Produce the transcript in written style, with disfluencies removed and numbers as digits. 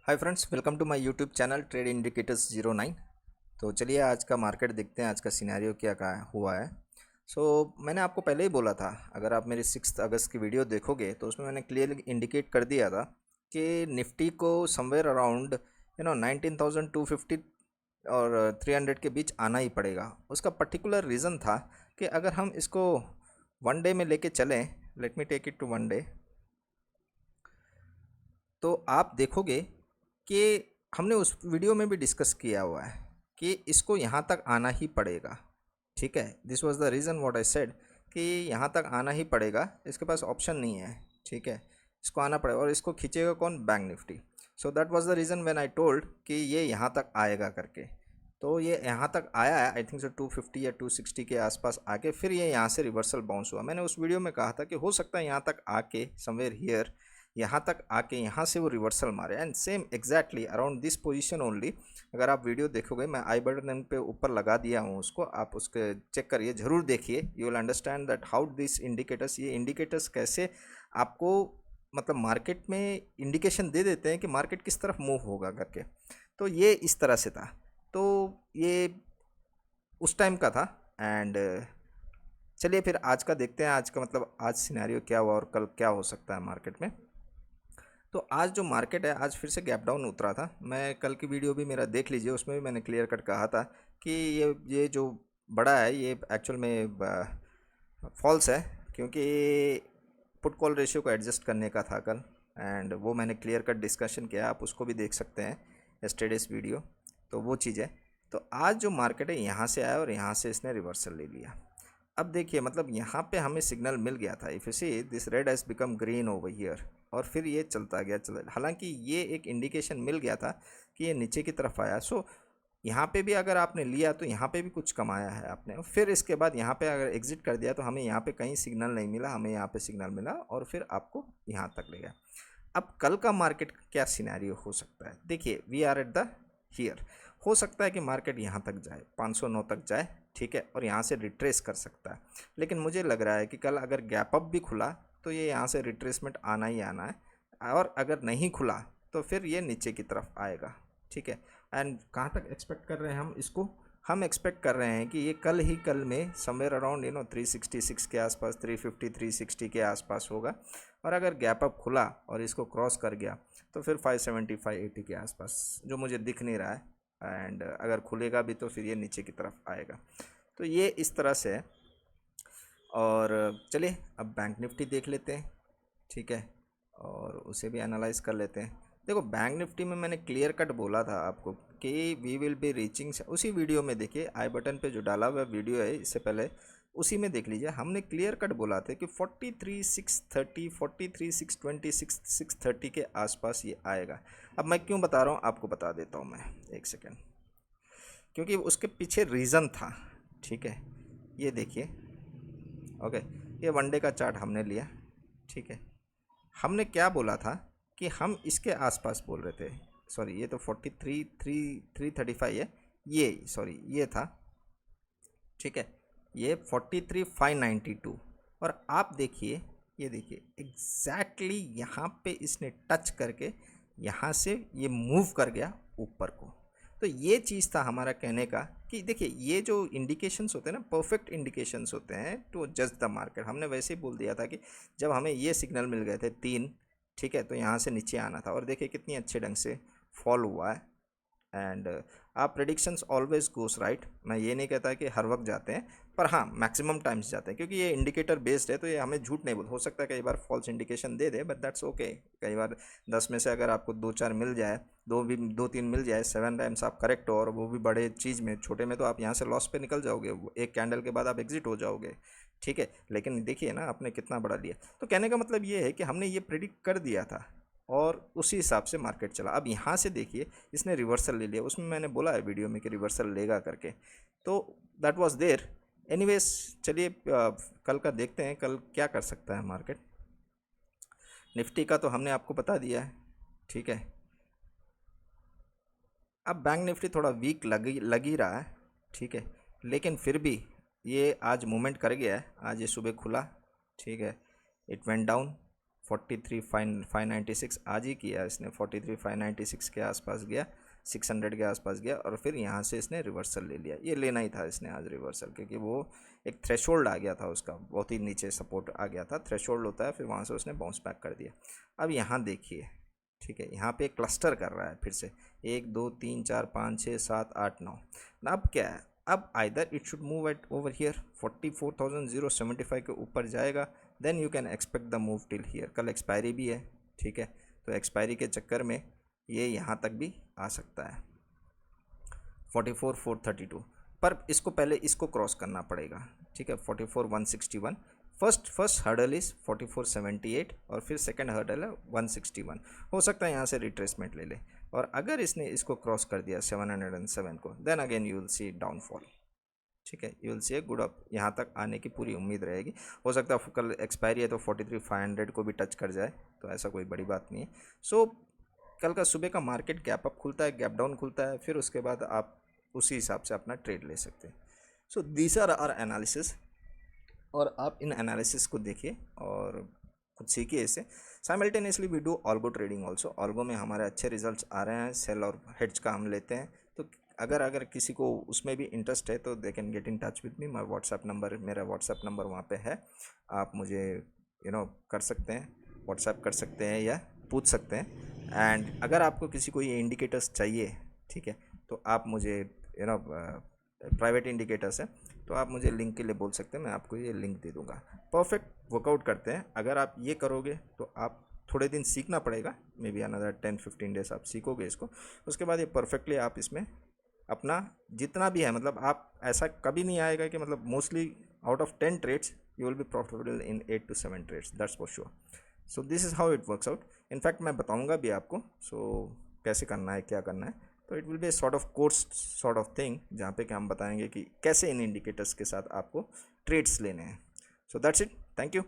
Hi friends, welcome to my YouTube channel trade indicators 09। तो चलिए आज का मार्केट देखते हैं, आज का सिनेरियो क्या का हुआ है। मैंने आपको पहले ही बोला था, अगर आप मेरी 6 अगस्त की वीडियो देखोगे तो उसमें मैंने क्लियरली इंडिकेट कर दिया था कि निफ्टी को समवेयर अराउंड 19,250 और 300 के बीच आना ही पड़ेगा। उसका पर्टिकुलर रीज़न था कि अगर हम इसको वन डे में लेके चलें, let me take it to one day, तो आप देखोगे कि हमने उस वीडियो में भी डिस्कस किया हुआ है कि इसको यहाँ तक आना ही पड़ेगा। ठीक है, this was the reason what I said कि यहाँ तक आना ही पड़ेगा, इसके पास ऑप्शन नहीं है। ठीक है, इसको आना पड़ेगा और इसको खींचेगा कौन? Bank Nifty. So that was the reason when I told कि ये यहाँ तक आएगा करके। तो ये यहाँ तक आया है, आई थिंक सो 250 या 260 के आसपास आके फिर ये यहाँ से रिवर्सल बाउंस हुआ। मैंने उस वीडियो में कहा था कि हो सकता है यहाँ तक आके समवेयर हियर, यहाँ तक आके यहाँ से वो रिवर्सल मारे, and same exactly around this position only. अगर आप वीडियो देखोगे, मैं आई बटन पे ऊपर लगा दिया हूँ उसको, आप उसके चेक करिए, ज़रूर देखिए। You will understand that how this indicators, ये इंडिकेटर्स कैसे आपको मतलब मार्केट में इंडिकेशन दे देते हैं कि मार्केट किस तरफ मूव होगा करके। तो ये इस तरह से था, तो ये उस टाइम का था। एंड चलिए फिर आज का देखते हैं, आज का मतलब आज सिनेरियो क्या हुआ और कल क्या हो सकता है मार्केट में। तो आज जो मार्केट है, आज फिर से गैप डाउन उतरा था। मैं कल की वीडियो भी मेरा देख लीजिए, उसमें भी मैंने क्लियर कट कहा था कि ये जो बड़ा है ये एक्चुअल में फॉल्स है, क्योंकि पुट कॉल रेशियो को एडजस्ट करने का था कल, एंड वो मैंने क्लियर कट डिस्कशन किया, आप उसको भी देख सकते हैं यस्टरडेज वीडियो। तो वो चीज़ है। तो आज जो मार्केट है यहाँ से आया और यहाँ से इसने रिवर्सल ले लिया। अब देखिए, मतलब यहाँ पे हमें सिग्नल मिल गया था, if you see this red has become green over here, और फिर ये चलता गया हालांकि ये एक इंडिकेशन मिल गया था कि ये नीचे की तरफ आया। यहाँ पे भी अगर आपने लिया तो यहाँ पे भी कुछ कमाया है आपने, फिर इसके बाद यहाँ पे अगर एग्जिट कर दिया तो हमें यहाँ पे कहीं सिग्नल नहीं मिला, हमें यहाँ पे सिग्नल मिला और फिर आपको यहाँ तक ले गया। अब कल का मार्केट क्या सिनेरियो हो सकता है, देखिए, we are at the here. हो सकता है कि मार्केट यहाँ तक जाए, 509 तक जाए, ठीक है, और यहाँ से रिट्रेस कर सकता है। लेकिन मुझे लग रहा है कि कल अगर गैप अप भी खुला तो ये यहाँ से रिट्रेसमेंट आना ही आना है, और अगर नहीं खुला तो फिर ये नीचे की तरफ आएगा। ठीक है, एंड कहाँ तक एक्सपेक्ट कर रहे हैं हम इसको? हम एक्सपेक्ट कर रहे हैं कि ये कल में समवेयर अराउंड 366 के आसपास, 350 360 के आसपास होगा, और अगर गैप अप खुला और इसको क्रॉस कर गया तो फिर 570 580 के आसपास, जो मुझे दिख नहीं रहा है, एंड अगर खुलेगा भी तो फिर ये नीचे की तरफ आएगा। तो ये इस तरह से है। और चलिए अब बैंक निफ्टी देख लेते हैं, ठीक है, और उसे भी एनालाइज कर लेते हैं। देखो, बैंक निफ्टी में मैंने क्लियर कट बोला था आपको कि वी विल बी रीचिंग, उसी वीडियो में देखिए, आई बटन पे जो डाला हुआ वीडियो है इससे पहले, उसी में देख लीजिए, हमने क्लियर कट बोला था कि 43,630 43,620 630 के आसपास ये आएगा। अब मैं क्यों बता रहा हूँ आपको बता देता हूँ मैं, एक सेकेंड, क्योंकि उसके पीछे रीज़न था। ठीक है, ये देखिए, ओके, ये वनडे का चार्ट हमने लिया। ठीक है, हमने क्या बोला था कि हम इसके आसपास बोल रहे थे, सॉरी ये तो 43,335 है, ये सॉरी ये था। ठीक है, ये 43,592, और आप देखिए, ये देखिए एग्जैक्टली यहाँ पे इसने टच करके यहाँ से ये मूव कर गया ऊपर को। तो ये चीज़ था हमारा कहने का कि देखिए, ये जो इंडिकेशंस होते हैं ना, परफेक्ट इंडिकेशंस होते हैं टू जज द मार्केट। हमने वैसे ही बोल दिया था कि जब हमें ये सिग्नल मिल गए थे 3, ठीक है, तो यहाँ से नीचे आना था, और देखिए कितनी अच्छे ढंग से फॉल हुआ है। एंड आप प्रेडिक्शंस ऑलवेज गोस राइट, मैं ये नहीं कहता कि हर वक्त जाते हैं, पर हाँ मैक्सिमम टाइम्स जाते हैं, क्योंकि ये इंडिकेटर बेस्ड है, तो ये हमें झूठ नहीं बोल, हो सकता है कई बार फॉल्स इंडिकेशन दे दे, बट दैट्स ओके। कई बार 10 में से अगर आपको 2 4 मिल जाए, 2 3 मिल जाए, 7 टाइम्स आप करेक्ट हो, और वो भी बड़े चीज़ में, छोटे में तो आप यहाँ से लॉस पे निकल जाओगे, एक कैंडल के बाद आप एग्जिट हो जाओगे। ठीक है, लेकिन देखिए ना आपने कितना बड़ा लिया। तो कहने का मतलब ये है कि हमने ये प्रिडिक्ट कर दिया था, और उसी हिसाब से मार्केट चला। अब यहाँ से देखिए, इसने रिवर्सल ले लिया, उसमें मैंने बोला है वीडियो में कि रिवर्सल लेगा करके, तो दैट वाज देयर। एनीवेज, चलिए कल का देखते हैं, कल क्या कर सकता है मार्केट। निफ्टी का तो हमने आपको बता दिया है, ठीक है। अब बैंक निफ्टी थोड़ा वीक लग ही रहा है, ठीक है, लेकिन फिर भी ये आज मूवमेंट कर गया है। आज ये सुबह खुला, ठीक है, इट वेंट डाउन, 43,596 आज ही किया इसने, 43,596 के आसपास गया, 600 के आसपास गया और फिर यहाँ से इसने रिवर्सल ले लिया। ये लेना ही था इसने आज रिवर्सल, क्योंकि वो एक थ्रेशोल्ड आ गया था उसका, बहुत ही नीचे सपोर्ट आ गया था, थ्रेशोल्ड होता है, फिर वहाँ से उसने बाउंस बैक कर दिया। अब यहाँ देखिए, ठीक है, यहाँ पे क्लस्टर कर रहा है फिर से, 1 2 3 4 5 6 7 8 9। अब क्या है, अब either it should move at over here 44,075 के ऊपर जाएगा, then you can expect the move till here. कल एक्सपायरी भी है, ठीक है, तो एक्सपायरी के चक्कर में ये यहाँ तक भी आ सकता है 44,432, पर इसको पहले इसको क्रॉस करना पड़ेगा, ठीक है, 44,161। फर्स्ट हर्डल इज़ 44,78 और फिर सेकंड हर्डल है 161। हो सकता है यहाँ से रिट्रेसमेंट ले ले, और अगर इसने इसको क्रॉस कर दिया 707 को, then again you will see downfall, ठीक है, you will see a good up, यहाँ तक आने की पूरी उम्मीद रहेगी। हो सकता है कल एक्सपायरी है तो 43,500 को भी टच कर जाए, तो ऐसा कोई बड़ी बात नहीं है। सो कल का सुबह का मार्केट गैप अप खुलता है, गैप डाउन खुलता है, फिर उसके बाद आप उसी हिसाब से अपना ट्रेड ले सकते हैं। So these are our analysis, और आप इन एनालिसिस को देखिए और खुद सीखिए इससे। Simultaneously we do algo trading also, algo में हमारे अच्छे रिजल्ट्स आ रहे हैं, सेल और हेड्स का हम लेते हैं। तो अगर किसी को उसमें भी इंटरेस्ट है तो they can get in touch with me. मेरा व्हाट्सएप नंबर वहाँ पे है, आप मुझे कर सकते हैं, व्हाट्सएप कर सकते हैं या पूछ सकते हैं। एंड अगर आपको किसी को ये इंडिकेटर्स चाहिए, ठीक है, तो आप मुझे प्राइवेट इंडिकेटर्स है, तो आप मुझे लिंक के लिए बोल सकते हैं, मैं आपको ये लिंक दे दूंगा। परफेक्ट वर्कआउट करते हैं, अगर आप ये करोगे तो आप थोड़े दिन सीखना पड़ेगा, मे बी अनदर 10-15 डेज आप सीखोगे इसको, उसके बाद ये परफेक्टली आप इसमें अपना जितना भी है, मतलब आप ऐसा कभी नहीं आएगा कि मतलब mostly out of 10 trades you will be profitable in 8 to 7 trades, that's for sure. So this is how it works out. In fact मैं बताऊंगा भी आपको कैसे करना है, क्या करना है, तो it will be sort of course sort of thing, जहाँ पे कि हम बताएंगे कि कैसे इन इंडिकेटर्स के साथ आपको ट्रेड्स लेने हैं। So that's it, thank you.